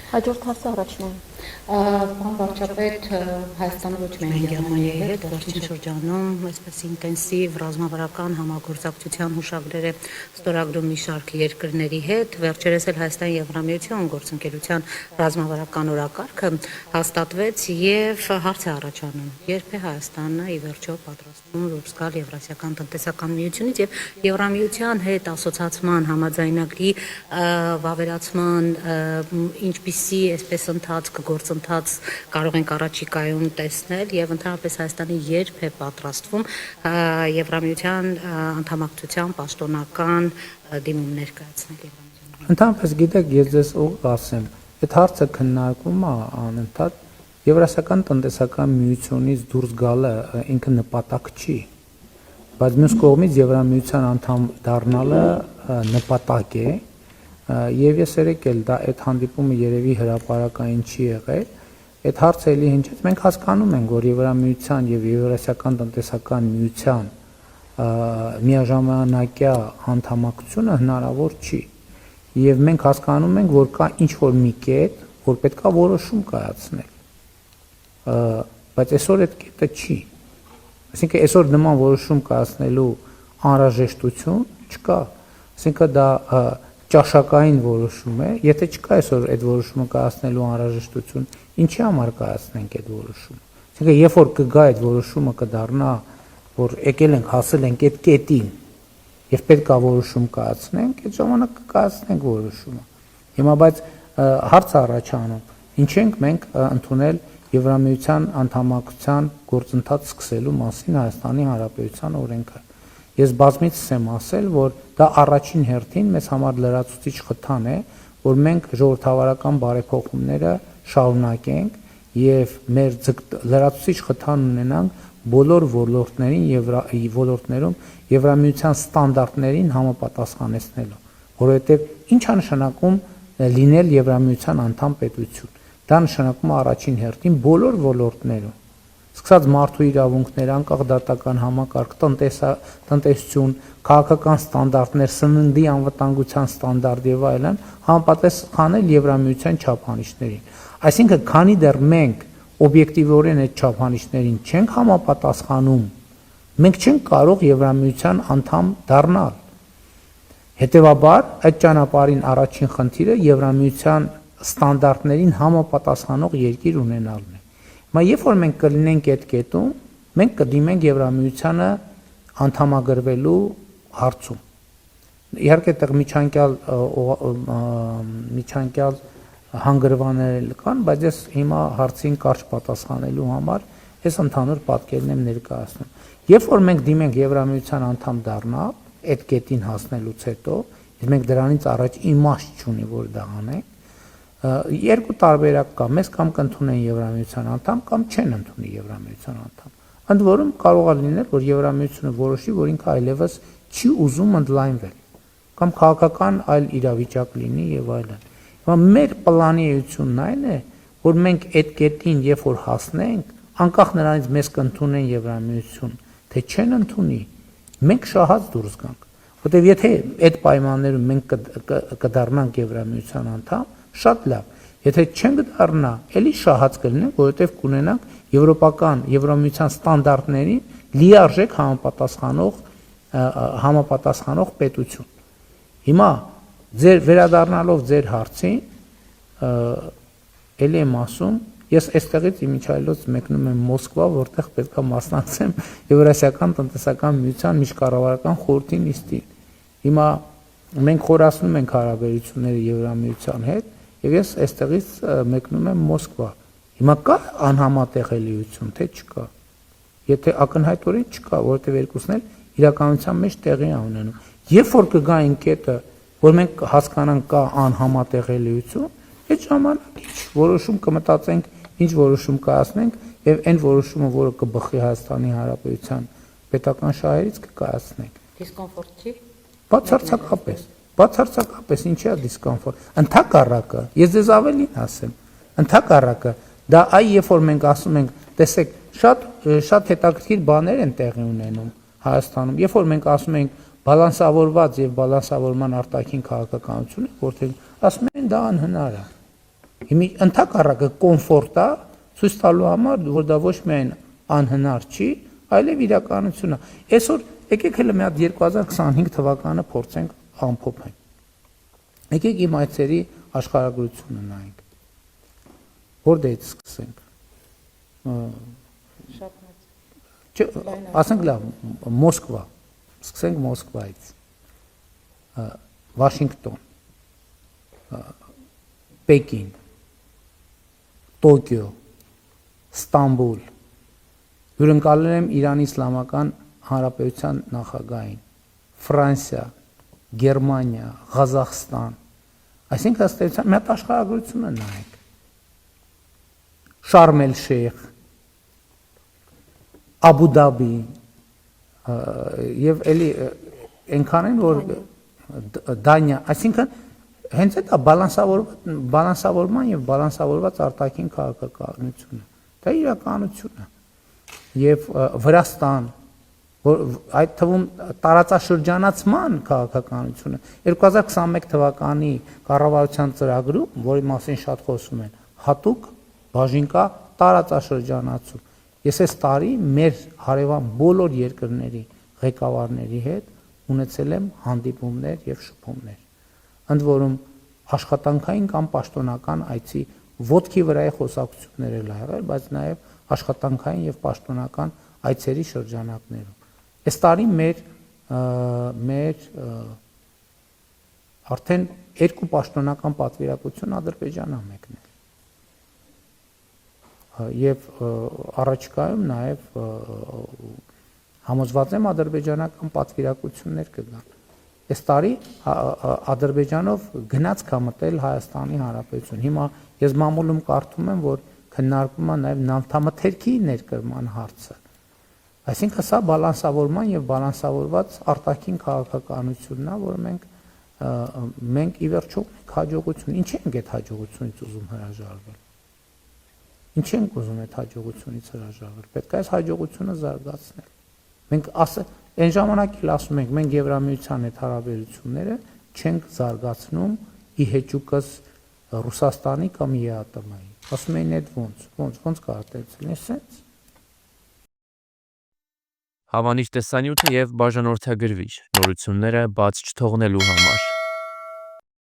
Հաջորդ հարցը առաջն է։ Պարոն վարչապետ, Հայաստանը ոչ միայն Գերմանիայի հետ վերջին շրջանում այսպես ինտենսիվ ռազմավարական համագործակցության հուշագրեր է ստորագրում մի շարք երկրների հետ, վերջերս էլ Հայաստան-Եվրամիություն գործընկերության ռազմավարական օրակարգը հաստատվեց եւ հարց է առաջանում. երբ է Հայաստանը ի վերջո պատրաստվում դուրս գալ Եվրասիական տնտեսական միությունից եւ Եվրամիության հետ ասոցիացման համաձայնագրի վավերացման ինչպիսի այսպես ընթացք գործընթաց կարող ենք առաջիկայում տեսնել եւ ընդհանրապես Հայաստանի երբ է պատրաստվում Եվրամիության անդամակցության պաշտոնական դիմում ներկայացնել Եվրամիության։ Ընդհանրապես գիտեք, ես ձեզ ուղղ ասեմ, այդ հարցը քննարկվում է անընդհատ Եվրասիական տնտեսական միությունից դուրս գալը ինքը նպատակ չի, բայց մյուս կողմից Եվրամիության անդամ դառնալը նպատակ է եւ ես երեք էլ դա այդ հանդիպումը երևի հրապարակային չի եղել, այդ հարցը էլի հնչեց, մենք հասկանում ենք, որ Եվրամիության եւ Եվրասիական տնտեսական միության միաժամանակյա անդամակցությունը հնարավոր չի եւ մենք հասկանում ենք, որ կա ինչ-որ մի կետ, որ պետքա որոշում կայացնել, բայց այսօր այդ կետը չի, այսինքն այսօր նման որոշում կայացնելու անհրաժեշտություն չկա, այսինքն դա ճաշակային որոշում է, եթե չկա այսօր այդ որոշումը կայացնելու անհրաժեշտություն, ինչի համար կայացնենք այդ որոշումը, այսինքն երբ որ կգա այդ որոշումը կդառնա, որ եկել ենք հասել ենք այդ կետին եւ պետք է որոշում կայացնենք, այդ ժամանակ կկայացնենք որոշումը։ Հիմա բայց հարց առաջանում, ինչ ենք մենք ընդունել Եվրամիության անդամակցության գործընթաց սկսելու մասին Հայաստանի Հանրապետության օրենքը։ Ես բազմիցս եմ ասել, որ դա առաջին հերթին մեզ համար լրացուցիչ խթան է, որ մենք ժողովրդավարական բարեփոխումները շարունակենք եւ մեր լրացուցիչ խթան ունենանք բոլոր ոլորտներում Եվրամիության ստանդարտներին համապատասխանեցնելու, որովհետեւ ինչ է նշանակում լինել Եվրամիության անդամ պետություն։ Դա նշանակում է առաջին հերթին բոլոր ոլորտներում, սկսած մարդու իրավունքներ, անկախ դատական համակարգ, տնտեսություն, քաղաքական ստանդարտներ, սննդի անվտանգության ստանդարտ եւ այլն, համապատասխանել Եվրամիության չափանիշներին։ Այսինքն, քանի դեռ մենք օբյեկտիվորեն այդ չափանիշներին չենք համապատասխանում, մենք չենք կարող Եվրամիության անդամ դառնալ։ Հետևաբար, այդ ճանապարհին առաջին խնդիրը Եվրամիության ստանդարտներին համապատասխանող երկիր ունենալն է։ Հիմա երբ որ մենք կլինենք այդ կետում, մենք կդիմենք Եվրամիությանը անդամագրվելու հարցում։ Իհարկե այդտեղ միջանկյալ հանգրվաններ կան, բայց ես հիմա հարցին կարճ պատասխանելու համար այս ընդհանուր պատկերն եմ ներկայացնում։ Երբ որ մենք դիմենք Եվրամիության անդամ դառնալ, այդ կետին հասնելուց հետո, մենք դրանից առաջ իմաստ չունի, որ դա անենք, երկու տարբերակ կա, մեզ կամ կընդունեն Եվրամիության անդամ, կամ չեն ընդունի Եվրամիության անդամ։ Ընդ որում կարող է լինել, որ Եվրամիությունը որոշի, որ ինքը այլևս չի ուզում ընդլայնվել, կամ քաղաքական այլ իրավիճակ լինի եւ այլն։ Հիմա մեր պլանի էությունն այն է, որ մենք այդ կետին երբ որ հասնենք, անկախ նրանից մեզ կընդունեն Եվրամիություն, թե չեն ընդունի, մենք շահած դուրս գանք, որտեղ եթե այդ պայմաններում մենք կդառնանք Եվրամիության անդամ, շատ լավ, եթե չենք դառնա, էլի շահած կլինենք, որովհետև կունենանք Եվրամիության ստանդարտներին լիարժեք համապատասխանող պետություն։ Հիմա վերադառնալով ձեր հարցին, էլի եմ ասում, ես այստեղից իմիջայլոց մեկնում եմ Մոսկվա, որտեղ պետք է մասնակցեմ Եվրասիական տնտեսական միության միջկառավարական խորհրդի նիստին։ Հիմա մենք խորացնում ենք հարաբերությունները Եվրամիության հետ, եւ ես այստեղից մեկնում եմ Մոսկվա։ Հիմա կա անհամատեղելիություն, թե չկա։ Եթե ակնհայտորեն չկա, որովհետեւ երկուսն էլ իրականության մեջ տեղի է ունենում։ Երբ որ կգա այն կետը, որ մենք հասկանանք կա անհամատեղելիություն, այդ ժամանակ ինչ որոշում կմտածենք, ինչ որոշում կայացնենք եւ այն որոշումը, որը կբխի Հայաստանի Հանրապետության պետական շահերից կկայացնենք։ Դիսկոմֆորտ չի։ Բացարձակապես ինչի է դիսկոմֆորտ։ Ընդհակառակը, ես ձեզ ավելին ասեմ, ընդհակառակը, դա երբ որ մենք ասում ենք, տեսեք, շատ հետաքրքիր բաներ են տեղի ունենում Հայաստանում, երբ որ մենք ասում ենք բալանսավորված եւ բալանսավորման արտաքին քաղաքականություն, որտեղ ասում են դա անհնար է։ Հիմի ընդհակառակը կոմֆորտ է ցույց տալու համար, որ դա ոչ միայն անհնար չի, այլև իրականություն է։ Այսօր եկեք հələ մի հատ 2025 թվականը փորձենք ամփոփենք։ Եկեք իմ այցերի աշխարհագրությունը նայենք։ Որտեղից սկսենք։ Շատ մեծ։ Ասենք լավ, Մոսկվա։ Սկսենք Մոսկվայից։ Վաշինգտոն, Պեկին, Տոկիո, Ստամբուլ, հյուրընկալել եմ Իրանի Իսլամական Հանրապետության նախագահին, Ֆրանսիա, Գերմանիա, Ղազախստան, այսինքն ըստ էության մի հատ աշխարհագրությունը նայեք, Շարմ էլ Շեյխ, Աբու Դաբի, եւ էլի այնքան են, որ Դանիա, այսինքն հենց այդ բալանսավորման եւ բալանսավորված արտաքին քաղաքականությունը։ Դա իրականություն է։ Եվ Վրաստան, որ այդ թվում տարածաշրջանացման քաղաքականությունը 2021 թվականի կառավարության ծրագրում, որի մասին շատ խոսում են, հատուկ բաժին կա տարածաշրջանացում։ Ես այս տարի մեր հարևան բոլոր երկրների ղեկավարների հետ ունեցել եմ հանդիպումներ եւ շփումներ։ Ընդ որում աշխատանքային կամ պաշտոնական այցի ոտքի վրայի խոսակցություններ էլ եղել, բայց նաեւ աշխատանքային եւ պաշտոնական այցերի շրջանակներում։ Այս տարի մեր արդեն երկու պաշտոնական պատվիրակություն Ադրբեջանա մեկնել։ Եվ առաջիկայում նաեւ համոզված եմ ադրբեջանական պատվիրակություններ կգան։ Այս տարի Ադրբեջանով գնաց կամտել Հայաստանի Հանրապետություն։ Հիմա ես մամուլում կարդում եմ, որ քննարկվում է նաեւ նավթամթերքի ներկրման հարցը։ Այսինքն սա բալանսավորման եւ բալանսավորված արտաքին քաղաքականությունն է, որ մենք ի վերջո հաջողություն, ինչ ենք այդ հաջողությունից ուզում հրաժարվել։ Ինչ ենք ուզում այդ հաջողությունից հրաժարվել։ Պետք է այս հաջողությունը զարգացնել։ Մենք այն ժամանակ էլ ասում ենք, մենք Եվրամիության հետ հարաբերությունները չենք զարգացնում ի հեճուկս Ռուսաստանի կամ ԵԱՏՄ-ի։ Ասում էին այդ ոնց կարող է լինել սենց։ Հավանիր տեսանյութը եւ բաժանորդագրվիր նորությունները բաց չթողնելու համար։